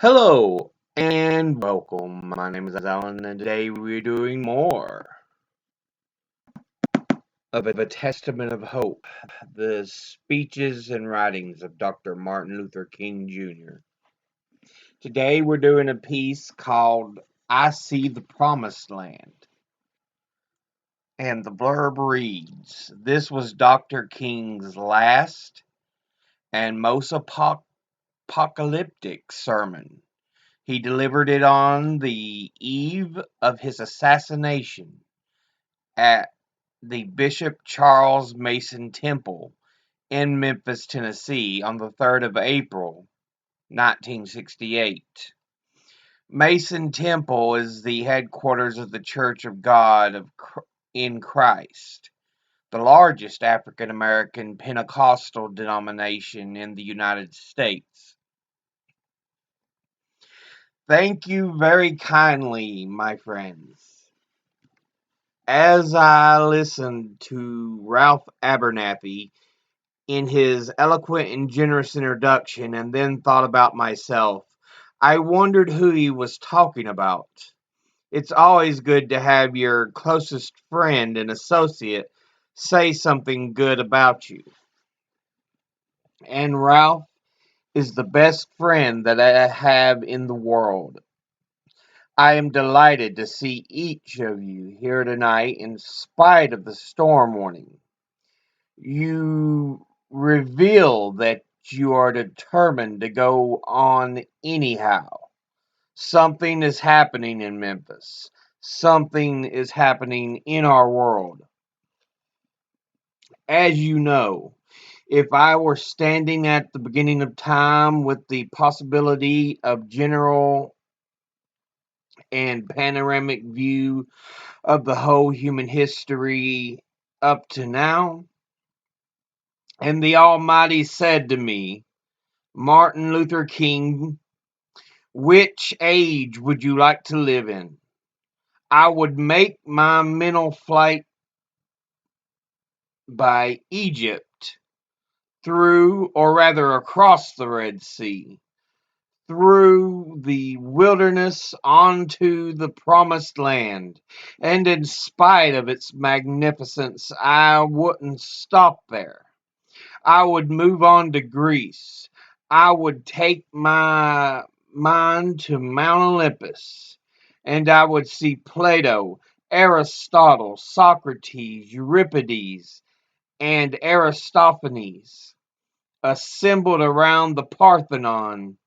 Hello and welcome. My name is Alan, and today we're doing more of a testament of hope, the speeches and writings of Dr. Martin Luther King Jr. Today we're doing a piece called I See the Promised Land. And the blurb reads, this was Dr. King's last and most apocalyptic sermon. He delivered it on the eve of his assassination at the Bishop Charles Mason Temple in Memphis, Tennessee on the 3rd of April, 1968. Mason Temple is the headquarters of the Church of God in Christ, the largest African American Pentecostal denomination in the United States. Thank you very kindly, my friends. As I listened to Ralph Abernathy in his eloquent and generous introduction and then thought about myself, I wondered who he was talking about. It's always good to have your closest friend and associate say something good about you. And Ralph is the best friend that I have in the world. I am delighted to see each of you here tonight in spite of the storm warning. You reveal that you are determined to go on anyhow. Something is happening in Memphis. Something is happening in our world. As you know, if I were standing at the beginning of time with the possibility of general and panoramic view of the whole human history up to now, and the Almighty said to me, Martin Luther King, which age would you like to live in? I would make my mental flight by Egypt, through, or rather across the Red Sea, through the wilderness onto the promised land. And in spite of its magnificence, I wouldn't stop there. I would move on to Greece. I would take my mind to Mount Olympus, and I would see Plato, Aristotle, Socrates, Euripides, and Aristophanes assembled around the Parthenon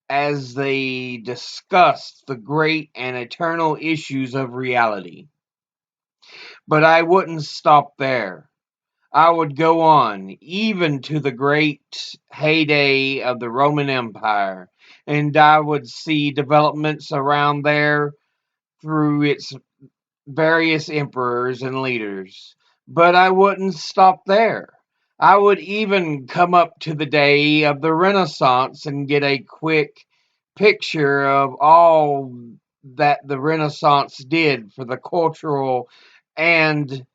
as they discussed the great and eternal issues of reality. But I wouldn't stop there. I would go on, even to the great heyday of the Roman Empire, and I would see developments around there through its various emperors and leaders. But I wouldn't stop there. I would even come up to the day of the Renaissance and get a quick picture of all that the Renaissance did for the cultural and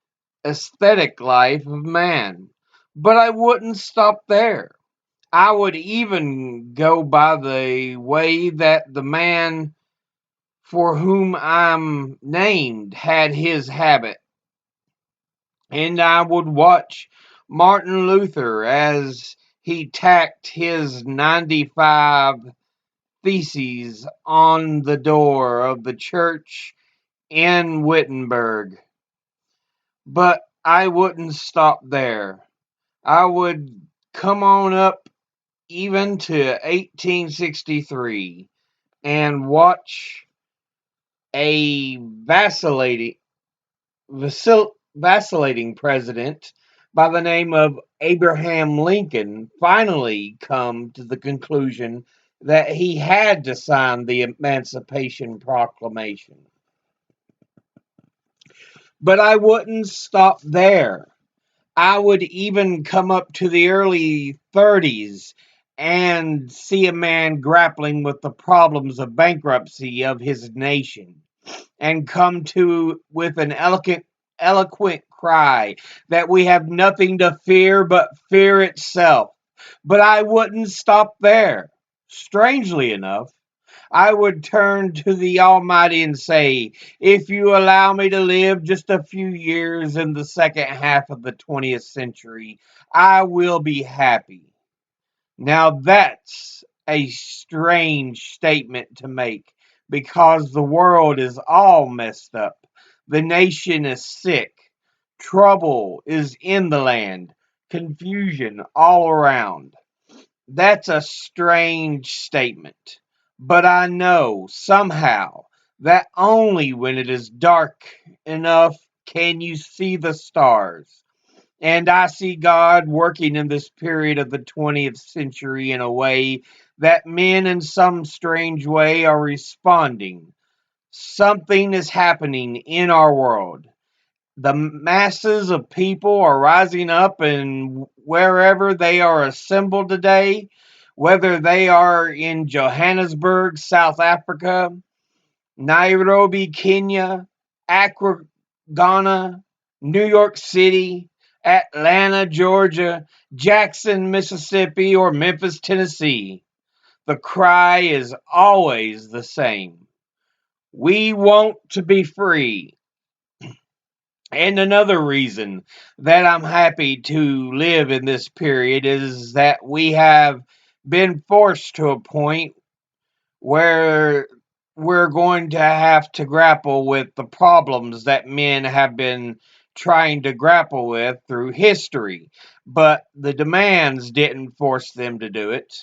aesthetic life of man. But I wouldn't stop there. I would even go by the way that the man for whom I'm named had his habit. And I would watch Martin Luther as he tacked his 95 theses on the door of the church in Wittenberg. But I wouldn't stop there. I would come on up even to 1863 and watch a vacillating president by the name of Abraham Lincoln finally come to the conclusion that he had to sign the Emancipation Proclamation. But I wouldn't stop there. I would even come up to the early 30s and see a man grappling with the problems of bankruptcy of his nation and come to with an eloquent cry that we have nothing to fear but fear itself. But I wouldn't stop there. Strangely enough, I would turn to the Almighty and say, if you allow me to live just a few years in the second half of the 20th century, I will be happy. Now that's a strange statement to make because the world is all messed up. The nation is sick. Trouble is in the land. Confusion all around. That's a strange statement. But I know somehow that only when it is dark enough can you see the stars. And I see God working in this period of the 20th century in a way that men in some strange way are responding. Something is happening in our world. The masses of people are rising up, and wherever they are assembled today, whether they are in Johannesburg, South Africa, Nairobi, Kenya, Accra, Ghana, New York City, Atlanta, Georgia, Jackson, Mississippi, or Memphis, Tennessee, the cry is always the same. We want to be free. And another reason that I'm happy to live in this period is that we have been forced to a point where we're going to have to grapple with the problems that men have been trying to grapple with through history. But the demands didn't force them to do it.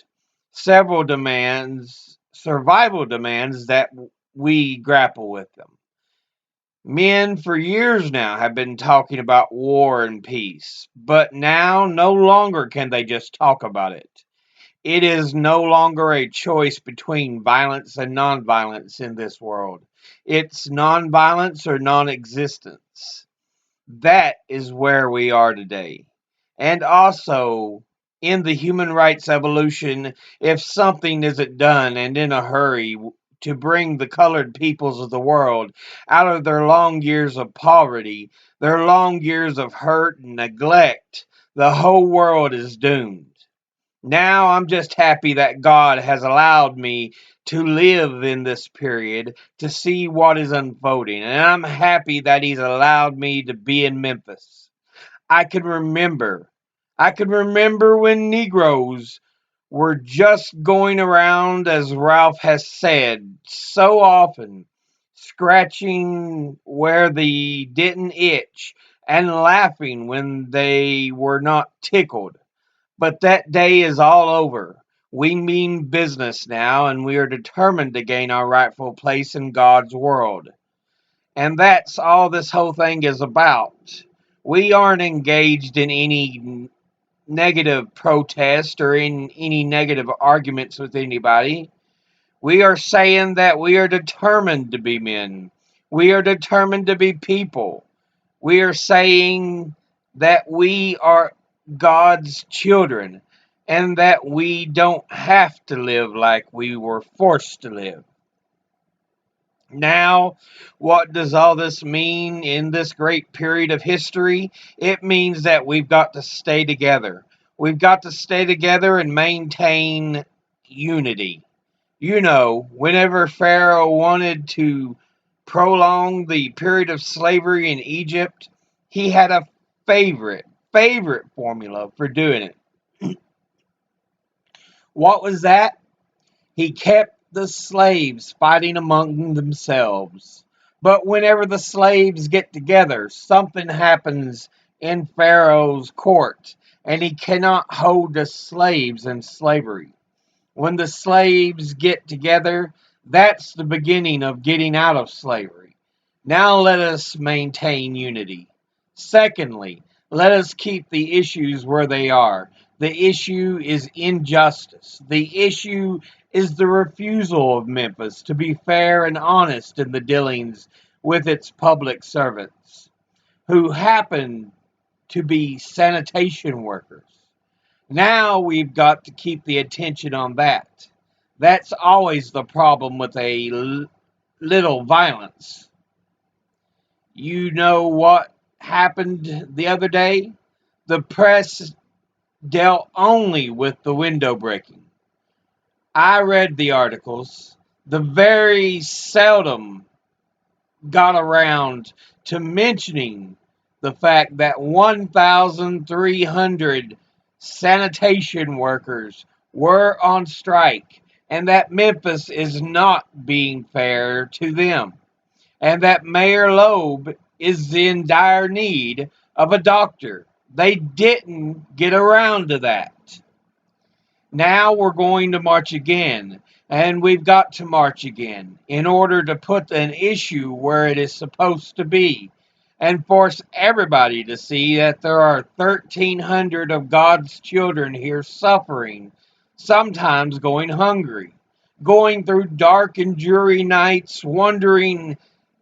Several demands, survival demands, that we grapple with them. Men for years now have been talking about war and peace, but now no longer can they just talk about it. It is no longer a choice between violence and nonviolence in this world. It's nonviolence or non existence. That is where we are today. And also, in the human rights evolution, if something isn't done and in a hurry to bring the colored peoples of the world out of their long years of poverty, their long years of hurt and neglect, the whole world is doomed. Now I'm just happy that God has allowed me to live in this period to see what is unfolding. And I'm happy that He's allowed me to be in Memphis. I can remember. I can remember when Negroes were just going around, as Ralph has said so often, scratching where they didn't itch and laughing when they were not tickled. But that day is all over. We mean business now, and we are determined to gain our rightful place in God's world. And that's all this whole thing is about. We aren't engaged in any negative protest or in any negative arguments with anybody. We are saying that we are determined to be men. We are determined to be people. We are saying that we are God's children and that we don't have to live like we were forced to live. Now, what does all this mean in this great period of history? It means that we've got to stay together. We've got to stay together and maintain unity. You know, whenever Pharaoh wanted to prolong the period of slavery in Egypt, he had a favorite formula for doing it. What was that? He kept the slaves fighting among themselves. But whenever the slaves get together, something happens in Pharaoh's court, and he cannot hold the slaves in slavery. When the slaves get together, that's the beginning of getting out of slavery. Now let us maintain unity. Secondly, let us keep the issues where they are. The issue is injustice. The issue is the refusal of Memphis to be fair and honest in the dealings with its public servants, who happen to be sanitation workers. Now we've got to keep the attention on that. That's always the problem with a little violence. You know what happened the other day? The press dealt only with the window breaking. I read the articles. The very seldom got around to mentioning the fact that 1,300 sanitation workers were on strike and that Memphis is not being fair to them and that Mayor Loeb is in dire need of a doctor. They didn't get around to that. Now we're going to march again, and we've got to march again in order to put an issue where it is supposed to be and force everybody to see that there are 1,300 of God's children here suffering, sometimes going hungry, going through dark and dreary nights, wondering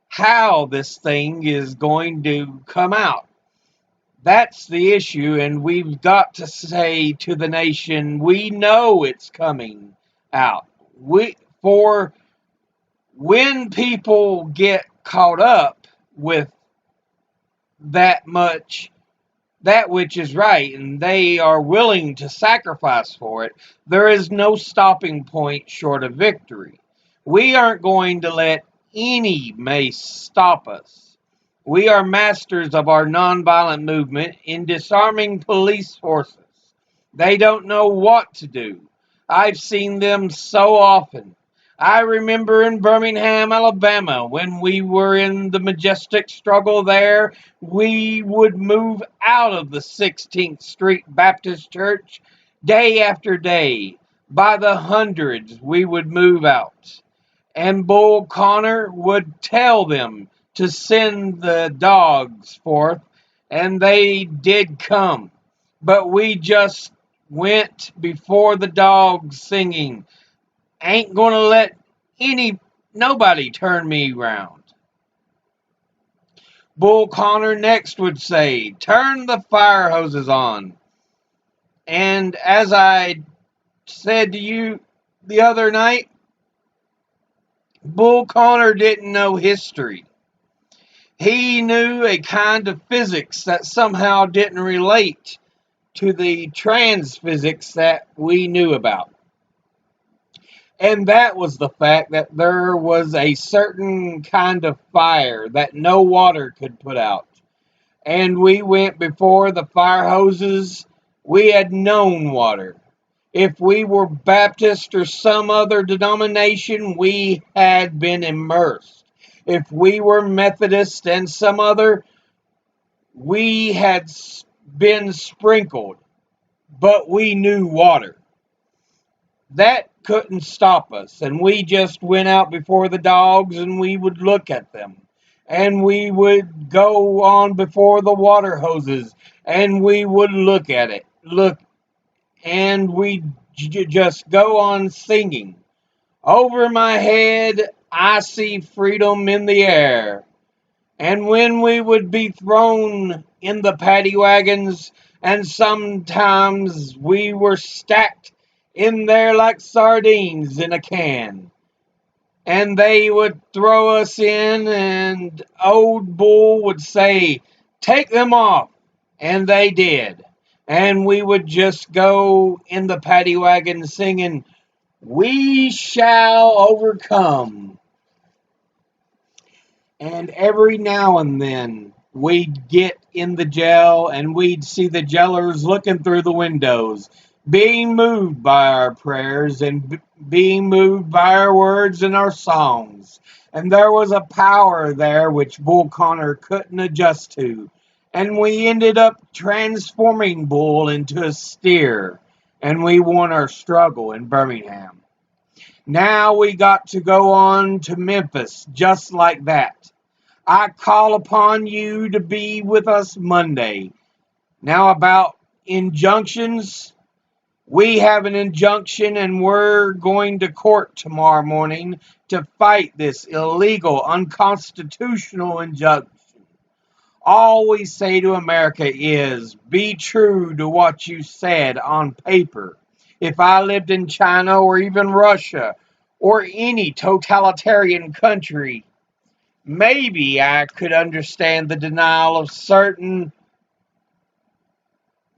how this thing is going to come out. That's the issue, and we've got to say to the nation, we know it's coming out. For when people get caught up with that much, that which is right, and they are willing to sacrifice for it, there is no stopping point short of victory. We aren't going to let any mace stop us. We are masters of our nonviolent movement in disarming police forces. They don't know what to do. I've seen them so often. I remember in Birmingham, Alabama, when we were in the majestic struggle there, we would move out of the 16th Street Baptist Church day after day. By the hundreds, we would move out. And Bull Connor would tell them to send the dogs forth, and they did come. But we just went before the dogs singing, ain't gonna let nobody turn me round. Bull Connor next would say, turn the fire hoses on. And as I said to you the other night, Bull Connor didn't know history. He knew a kind of physics that somehow didn't relate to the trans physics that we knew about. And that was the fact that there was a certain kind of fire that no water could put out. And we went before the fire hoses. We had known water. If we were Baptist or some other denomination, we had been immersed. If we were Methodist and some other, we had been sprinkled. But we knew water. That couldn't stop us, and we just went out before the dogs and we would look at them, and we would go on before the water hoses and we would look at it, and we just go on singing. Over my head I see freedom in the air. And when we would be thrown in the paddy wagons, and sometimes we were stacked in there like sardines in a can, and they would throw us in, and old Bull would say, take them off, and they did. And we would just go in the paddy wagon singing, we shall overcome. And every now and then we'd get in the jail and we'd see the jailers looking through the windows, being moved by our prayers and being moved by our words and our songs. And there was a power there which Bull Connor couldn't adjust to. And we ended up transforming Bull into a steer. And we won our struggle in Birmingham. Now we got to go on to Memphis just like that. I call upon you to be with us Monday. Now about injunctions. We have an injunction and we're going to court tomorrow morning to fight this illegal, unconstitutional injunction. All we say to America is, be true to what you said on paper. If I lived in China or even Russia or any totalitarian country, maybe I could understand the denial of certain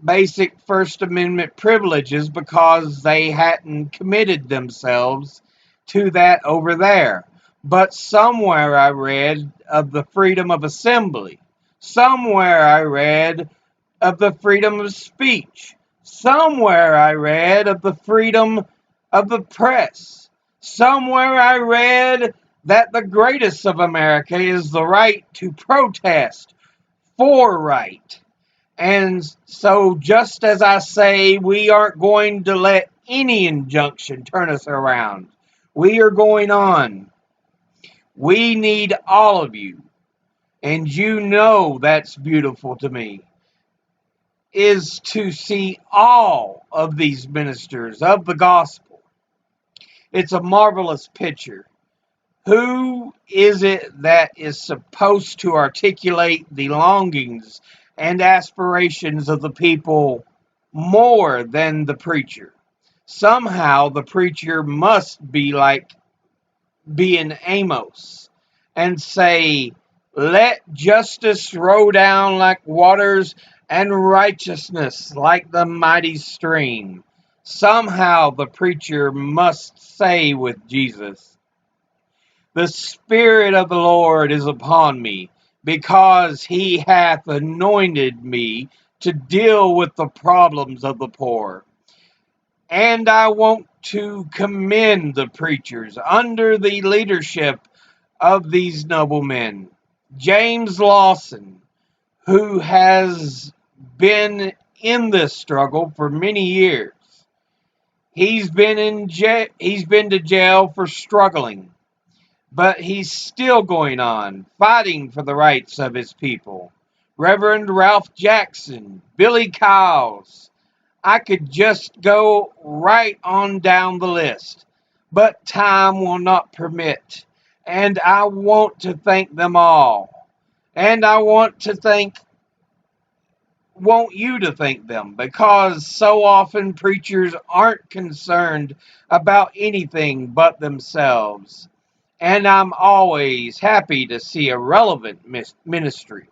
basic First Amendment privileges because they hadn't committed themselves to that over there. But somewhere I read of the freedom of assembly. Somewhere I read of the freedom of speech. Somewhere I read of the freedom of the press. Somewhere I read that the greatest of America is the right to protest for right. And so, just as I say, we aren't going to let any injunction turn us around. We are going on. We need all of you. And you know that's beautiful to me, is to see all of these ministers of the gospel. It's a marvelous picture. Who is it that is supposed to articulate the longings and aspirations of the people more than the preacher? Somehow the preacher must be in Amos and say, let justice roll down like waters and righteousness like the mighty stream. Somehow the preacher must say with Jesus, the Spirit of the Lord is upon me, because he hath anointed me to deal with the problems of the poor. And I want to commend the preachers under the leadership of these noblemen. James Lawson, who has been in this struggle for many years. He's been to jail for struggling, but he's still going on, fighting for the rights of his people. Reverend Ralph Jackson, Billy Kyles. I could just go right on down the list, but time will not permit. And I want to thank them all. And I want you to thank them, because so often preachers aren't concerned about anything but themselves. And I'm always happy to see a relevant ministry.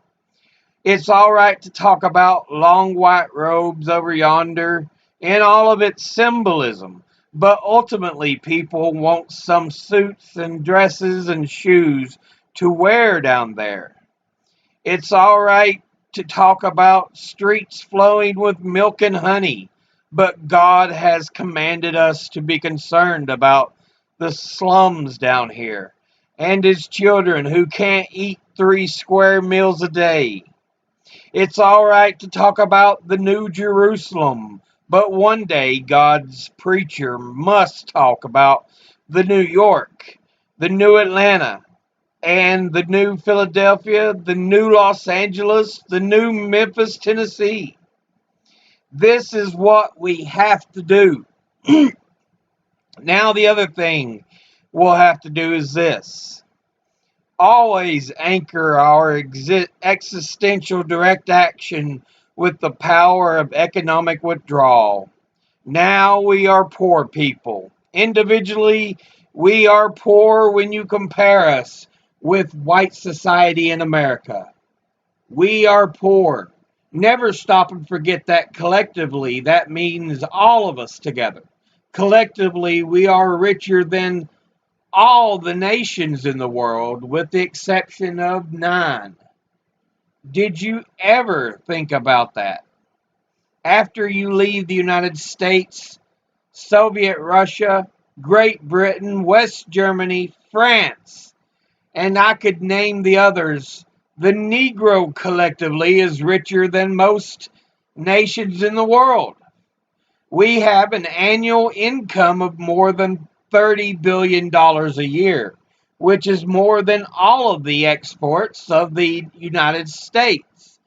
It's all right to talk about long white robes over yonder and all of its symbolism, but ultimately people want some suits and dresses and shoes to wear down there. It's all right to talk about streets flowing with milk and honey, but God has commanded us to be concerned about the slums down here and his children who can't eat 3 square meals a day. It's all right to talk about the New Jerusalem, but one day God's preacher must talk about the New York, the New Atlanta, and the New Philadelphia, the New Los Angeles, the New Memphis, Tennessee. This is what we have to do. Now, the other thing we'll have to do is this. Always anchor our existential direct action with the power of economic withdrawal. Now we are poor people. Individually, we are poor when you compare us with white society in America. We are poor. Never stop and forget that collectively, that means all of us together. Collectively, we are richer than all the nations in the world, with the exception of 9. Did you ever think about that? After you leave the United States, Soviet Russia, Great Britain, West Germany, France, and I could name the others, the Negro collectively is richer than most nations in the world. We have an annual income of more than $30 billion a year, which is more than all of the exports of the United States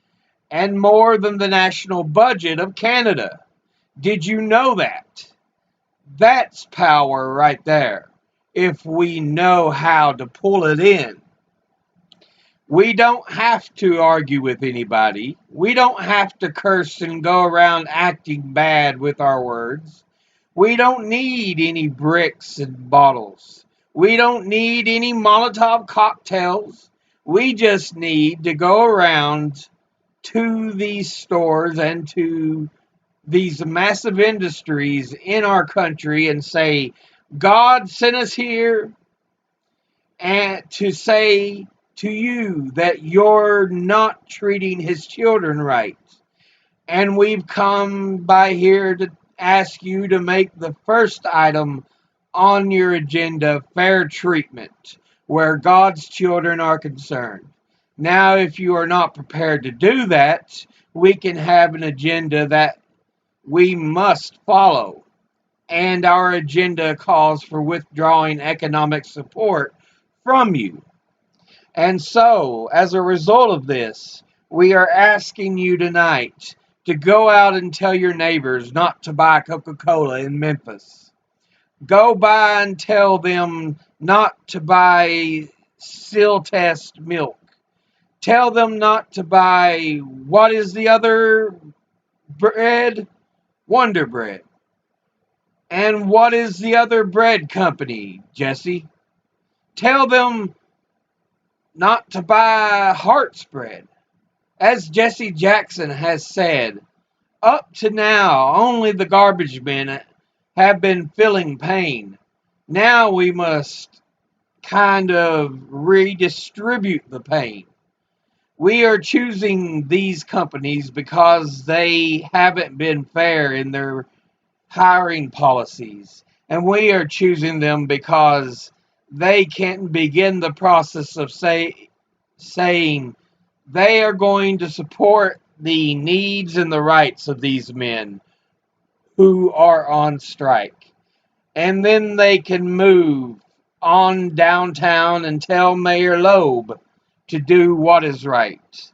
and more than the national budget of Canada. Did you know that? That's power right there, if we know how to pull it in. We don't have to argue with anybody. We don't have to curse and go around acting bad with our words. We don't need any bricks and bottles. We don't need any Molotov cocktails. We just need to go around to these stores and to these massive industries in our country and say, God sent us here and to say to you that you're not treating his children right. And we've come by here to ask you to make the first item on your agenda fair treatment, where God's children are concerned. Now, if you are not prepared to do that, we can have an agenda that we must follow. And our agenda calls for withdrawing economic support from you. And so, as a result of this, we are asking you tonight to go out and tell your neighbors not to buy Coca-Cola in Memphis. Go by and tell them not to buy seal test milk. Tell them not to buy, what is the other bread? Wonder Bread. And what is the other bread company, Jesse? Tell them not to buy Heart's bread. As Jesse Jackson has said, up to now, only the garbage men have been feeling pain. Now we must kind of redistribute the pain. We are choosing these companies because they haven't been fair in their hiring policies. And we are choosing them because they can't begin the process of saying they are going to support the needs and the rights of these men who are on strike. And then they can move on downtown and tell Mayor Loeb to do what is right.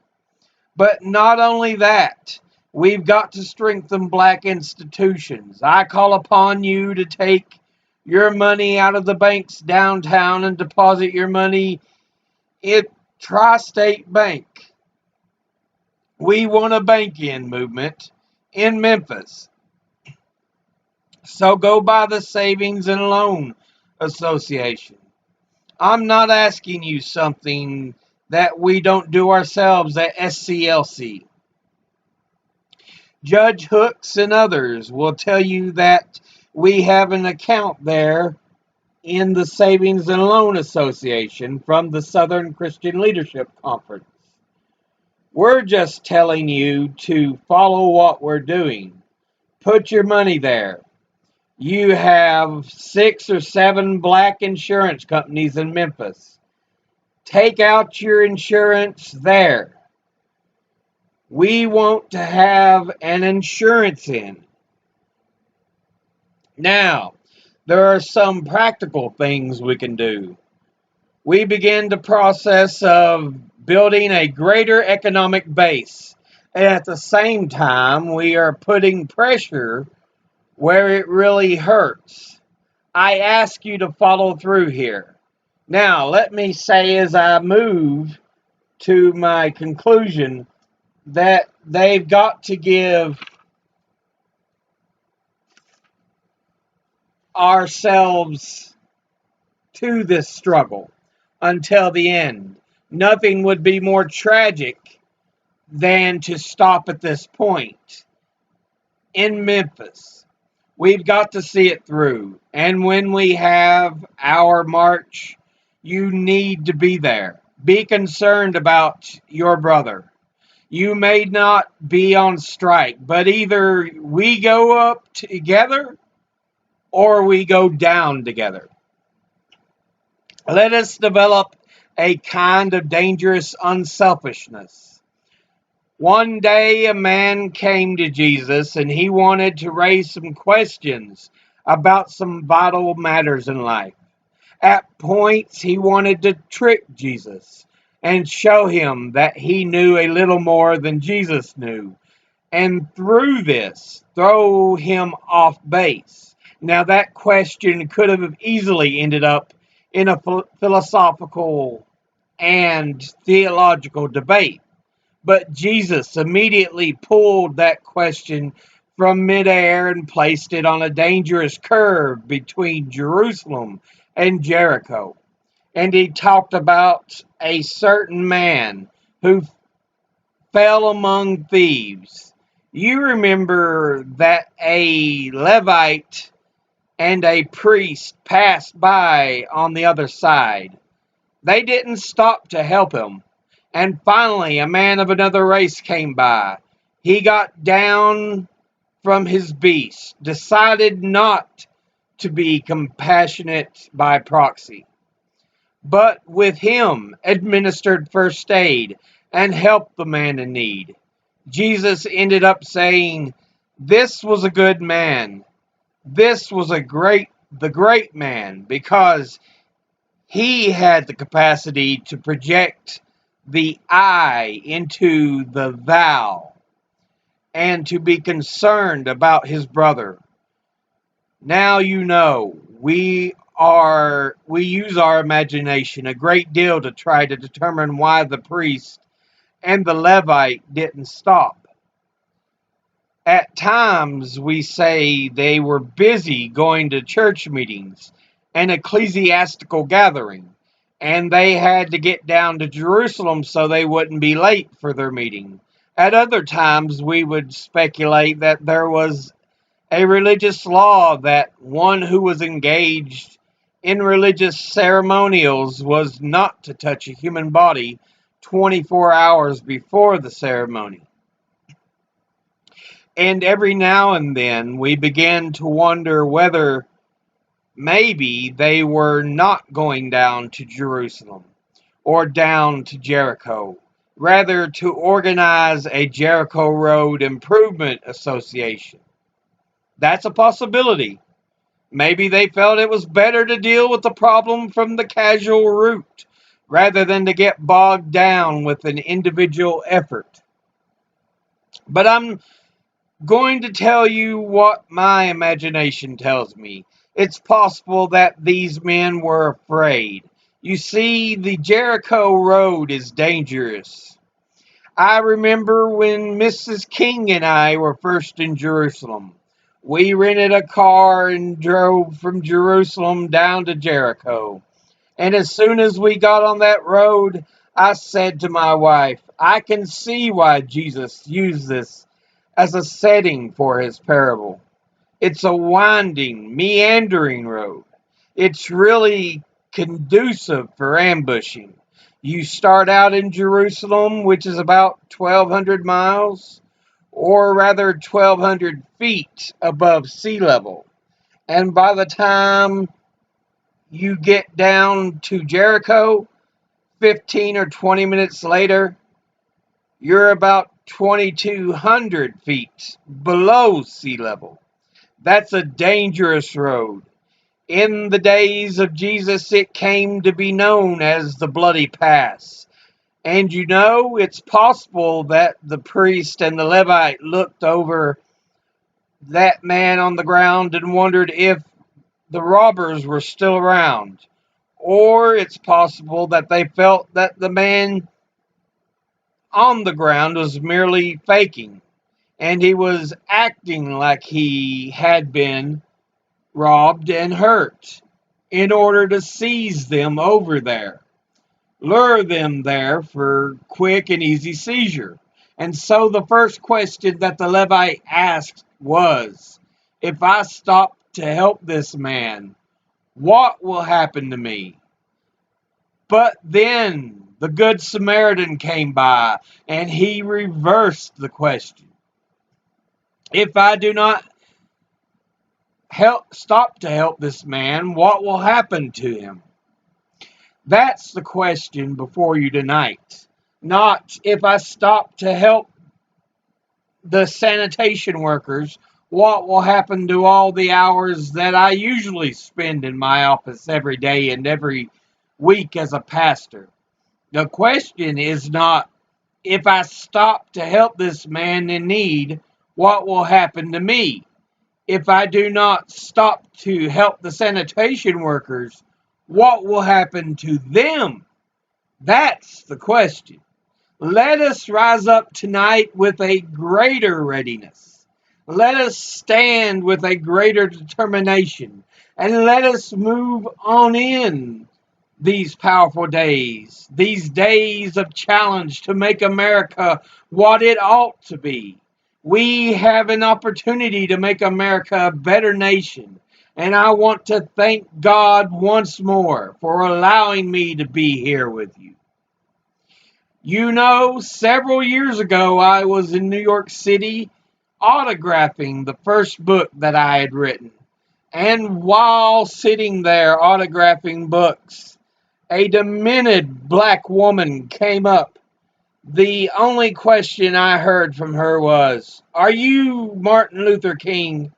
But not only that, we've got to strengthen black institutions. I call upon you to take your money out of the banks downtown and deposit your money at Tri-State Bank. We want a bank-in movement in Memphis. So go by the Savings and Loan Association. I'm not asking you something that we don't do ourselves at SCLC. Judge Hooks and others will tell you that we have an account there in the Savings and Loan Association from the Southern Christian Leadership Conference. We're just telling you to follow what we're doing. Put your money there. You have 6 or 7 black insurance companies in Memphis. Take out your insurance there. We want to have an insurance in. Now, there are some practical things we can do. We begin the process of building a greater economic base. And at the same time, we are putting pressure where it really hurts. I ask you to follow through here. Now, let me say as I move to my conclusion that they've got to give ourselves to this struggle until the end. Nothing would be more tragic than to stop at this point. In Memphis, we've got to see it through. And when we have our march, you need to be there. Be concerned about your brother. You may not be on strike, but either we go up together or we go down together. Let us develop a kind of dangerous unselfishness. One day a man came to Jesus and he wanted to raise some questions about some vital matters in life. At points he wanted to trick Jesus and show him that he knew a little more than Jesus knew, and through this throw him off base. Now that question could have easily ended up in a philosophical and theological debate. But Jesus immediately pulled that question from midair and placed it on a dangerous curve between Jerusalem and Jericho. And he talked about a certain man who fell among thieves. You remember that a Levite and a priest passed by on the other side. They didn't stop to help him. And finally, a man of another race came by. He got down from his beast, decided not to be compassionate by proxy, but with him administered first aid and helped the man in need. Jesus ended up saying, "This was a good man. This was the great man, because he had the capacity to project the I into the thou and to be concerned about his brother." Now you know we use our imagination a great deal to try to determine why the priest and the Levite didn't stop. At times we say they were busy going to church meetings and ecclesiastical gathering, and they had to get down to Jerusalem so they wouldn't be late for their meeting. At other times we would speculate that there was a religious law that one who was engaged in religious ceremonials was not to touch a human body 24 hours before the ceremony. And every now and then we began to wonder whether maybe they were not going down to Jerusalem or down to Jericho, rather to organize a Jericho Road Improvement Association. That's a possibility. Maybe they felt it was better to deal with the problem from the casual route rather than to get bogged down with an individual effort. But I'm going to tell you what my imagination tells me. It's possible that these men were afraid. You see, the Jericho Road is dangerous. I remember when Mrs. King and I were first in Jerusalem. We rented a car and drove from Jerusalem down to Jericho. And as soon as we got on that road, I said to my wife, "I can see why Jesus used this as a setting for his parable. It's a winding, meandering road. It's really conducive for ambushing. You start out in Jerusalem, which is about 1,200 miles, or rather 1,200 feet above sea level. And by the time you get down to Jericho, 15 or 20 minutes later, you're about 2,200 feet below sea level. That's a dangerous road. In the days of Jesus, it came to be known as the Bloody Pass. And you know, it's possible that the priest and the Levite looked over that man on the ground and wondered if the robbers were still around. Or it's possible that they felt that the man on the ground was merely faking, and he was acting like he had been robbed and hurt in order to seize them over there, lure them there for quick and easy seizure. And so the first question that the Levite asked was, "If I stop to help this man, what will happen to me?" But then the Good Samaritan came by and he reversed the question. "If I do not stop to help this man, what will happen to him?" That's the question before you tonight. Not, "If I stop to help the sanitation workers, what will happen to all the hours that I usually spend in my office every day and every week as a pastor?" The question is not, "If I stop to help this man in need, what will happen to me?" If I do not stop to help the sanitation workers, what will happen to them? That's the question. Let us rise up tonight with a greater readiness. Let us stand with a greater determination. And let us move on in these powerful days, these days of challenge to make America what it ought to be. We have an opportunity to make America a better nation. And I want to thank God once more for allowing me to be here with you. You know, several years ago, I was in New York City autographing the first book that I had written. And while sitting there autographing books, a demented black woman came up. The only question I heard from her was, "Are you Martin Luther King?"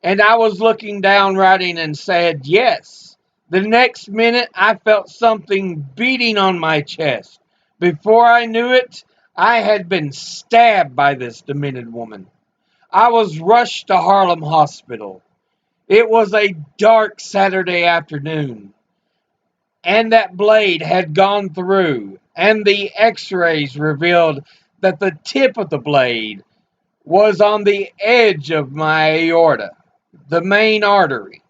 And I was looking down writing and said, "Yes." The next minute, I felt something beating on my chest. Before I knew it, I had been stabbed by this demented woman. I was rushed to Harlem Hospital. It was a dark Saturday afternoon, and that blade had gone through, and the x-rays revealed that the tip of the blade was on the edge of my aorta, the main artery.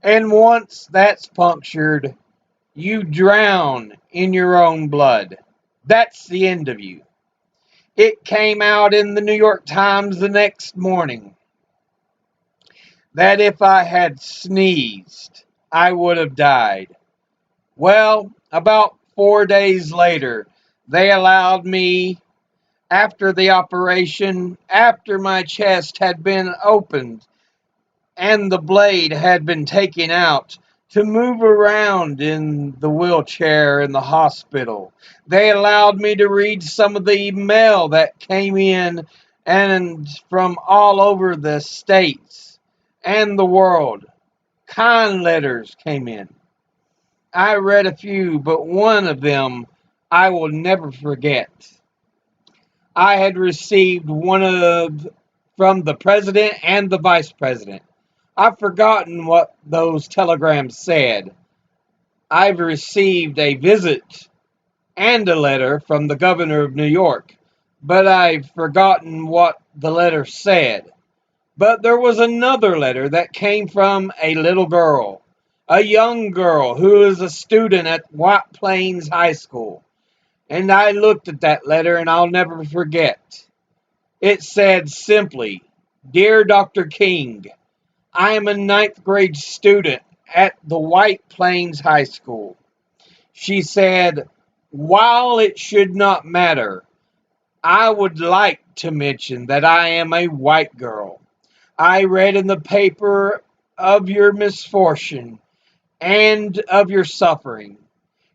And once that's punctured, you drown in your own blood. That's the end of you. It came out in the New York Times the next morning that if I had sneezed, I would have died. Well, about 4 days later, they allowed me, after the operation, after my chest had been opened and the blade had been taken out, to move around in the wheelchair in the hospital. They allowed me to read some of the mail that came in and from all over the states and the world. Kind letters came in. I read a few, but one of them I will never forget. I had received one of from the president and the vice president. I've forgotten what those telegrams said. I've received a visit and a letter from the governor of New York, but I've forgotten what the letter said. But there was another letter that came from a little girl, a young girl who is a student at White Plains High School. And I looked at that letter and I'll never forget. It said simply, "Dear Dr. King, I am a ninth grade student at the White Plains High School." She said, "While it should not matter, I would like to mention that I am a white girl. I read in the paper of your misfortune and of your suffering,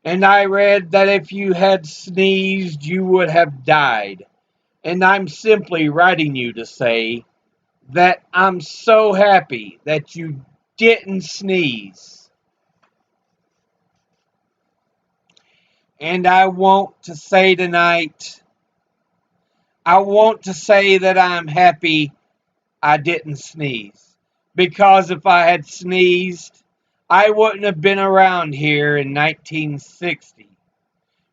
and I read that if you had sneezed, you would have died. And I'm simply writing you to say that I'm so happy that you didn't sneeze. And I want to say tonight, I want to say that I'm happy I didn't sneeze. Because if I had sneezed, I wouldn't have been around here in 1960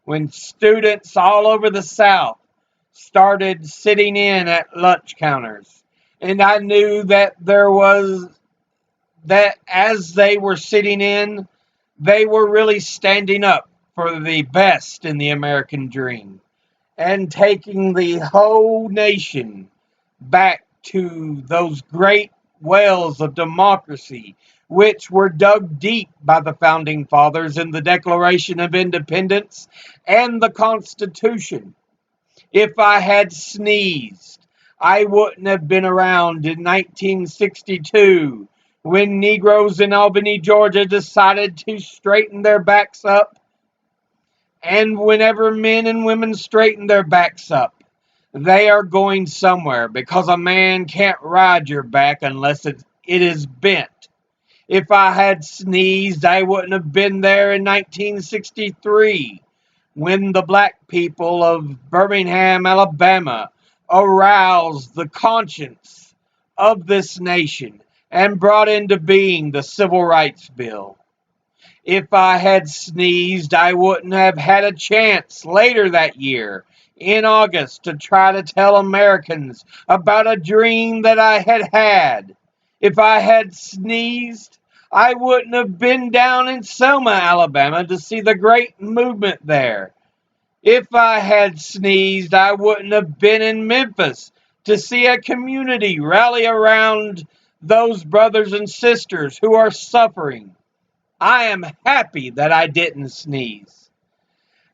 when students all over the South started sitting in at lunch counters. And I knew that as they were sitting in, they were really standing up for the best in the American dream and taking the whole nation back to those great wells of democracy which were dug deep by the founding fathers in the Declaration of Independence and the Constitution. If I had sneezed, I wouldn't have been around in 1962 when Negroes in Albany, Georgia decided to straighten their backs up. And whenever men and women straighten their backs up, they are going somewhere because a man can't ride your back unless it is bent. If I had sneezed, I wouldn't have been there in 1963 when the black people of Birmingham, Alabama aroused the conscience of this nation and brought into being the Civil Rights Bill. If I had sneezed, I wouldn't have had a chance later that year in August to try to tell Americans about a dream that I had had. If I had sneezed, I wouldn't have been down in Selma, Alabama to see the great movement there. If I had sneezed, I wouldn't have been in Memphis to see a community rally around those brothers and sisters who are suffering. I am happy that I didn't sneeze.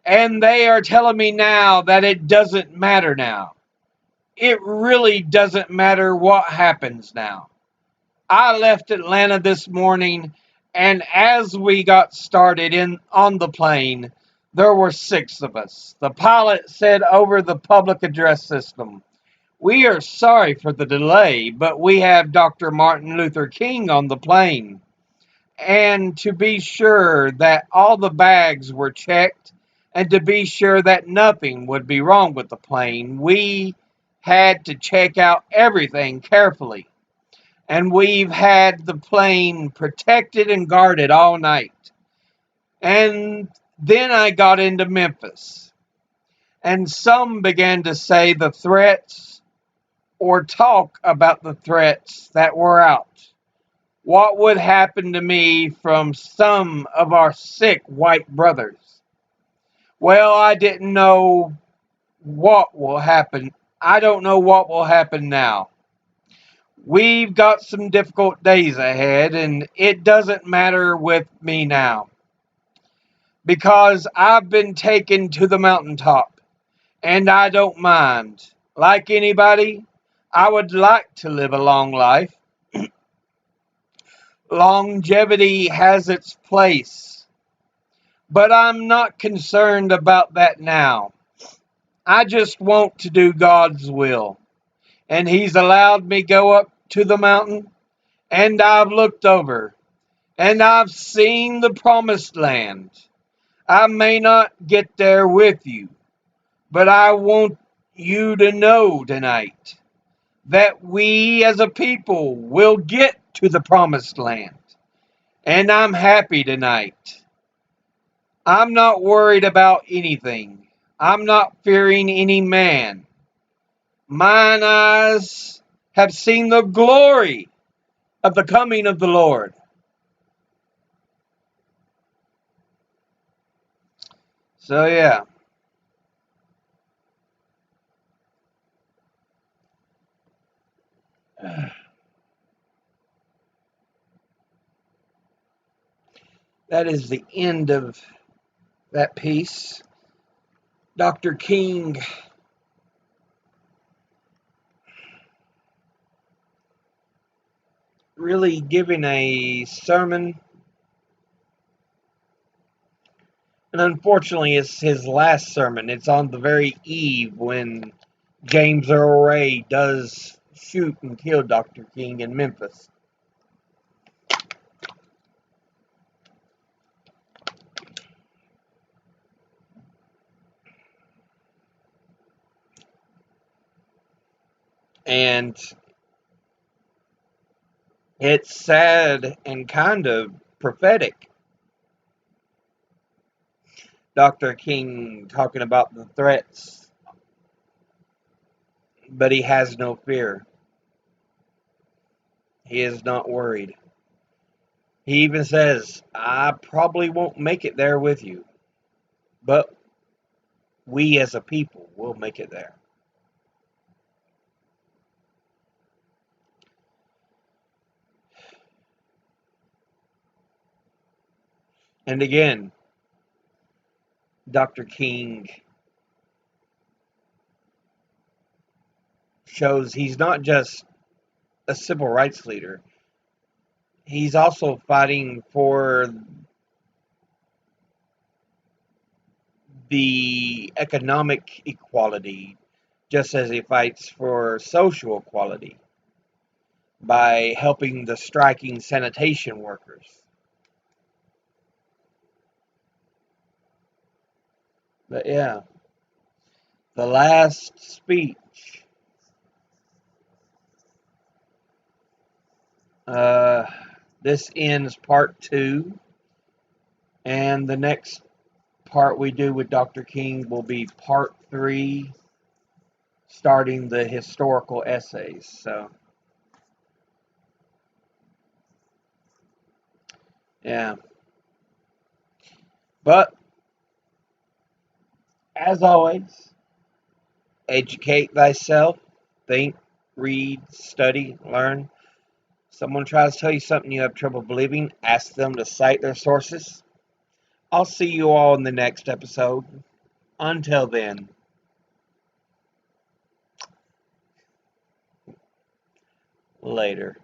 And they are telling me now that it doesn't matter now. It really doesn't matter what happens now. I left Atlanta this morning, and as we got started in on the plane, there were 6 of us. The pilot said over the public address system, "We are sorry for the delay, but we have Dr. Martin Luther King on the plane." And to be sure that all the bags were checked and to be sure that nothing would be wrong with the plane, we had to check out everything carefully. And we've had the plane protected and guarded all night. And then I got into Memphis, and some began to say the threats or talk about the threats that were out. What would happen to me from some of our sick white brothers? Well, I didn't know what will happen. I don't know what will happen now. We've got some difficult days ahead, and it doesn't matter with me now because I've been taken to the mountaintop, and I don't mind. Like anybody, I would like to live a long life. Longevity has its place, but I'm not concerned about that now. I just want to do God's will, and He's allowed me go up to the mountain, and I've looked over, and I've seen the promised land. I may not get there with you, but I want you to know tonight that we as a people will get to the promised land. And I'm happy tonight. I'm not worried about anything. I'm not fearing any man. Mine eyes have seen the glory of the coming of the Lord. So, yeah, that is the end of that piece. Dr. King really giving a sermon, and unfortunately, it's his last sermon. It's on the very eve when James Earl Ray does shoot and kill Dr. King in Memphis. And it's sad and kind of prophetic. Dr. King talking about the threats, but he has no fear. He is not worried. He even says, "I probably won't make it there with you, but we as a people will make it there." And again, Dr. King shows he's not just a civil rights leader, he's also fighting for the economic equality, just as he fights for social equality by helping the striking sanitation workers. But yeah, the last speech. Uh, this ends part 2, and the next part we do with Dr. King will be part 3, starting the historical essays. So Yeah. But, as always, educate thyself, think, read, study, learn. Someone tries to tell you something you have trouble believing, ask them to cite their sources. I'll see you all in the next episode. Until then, later.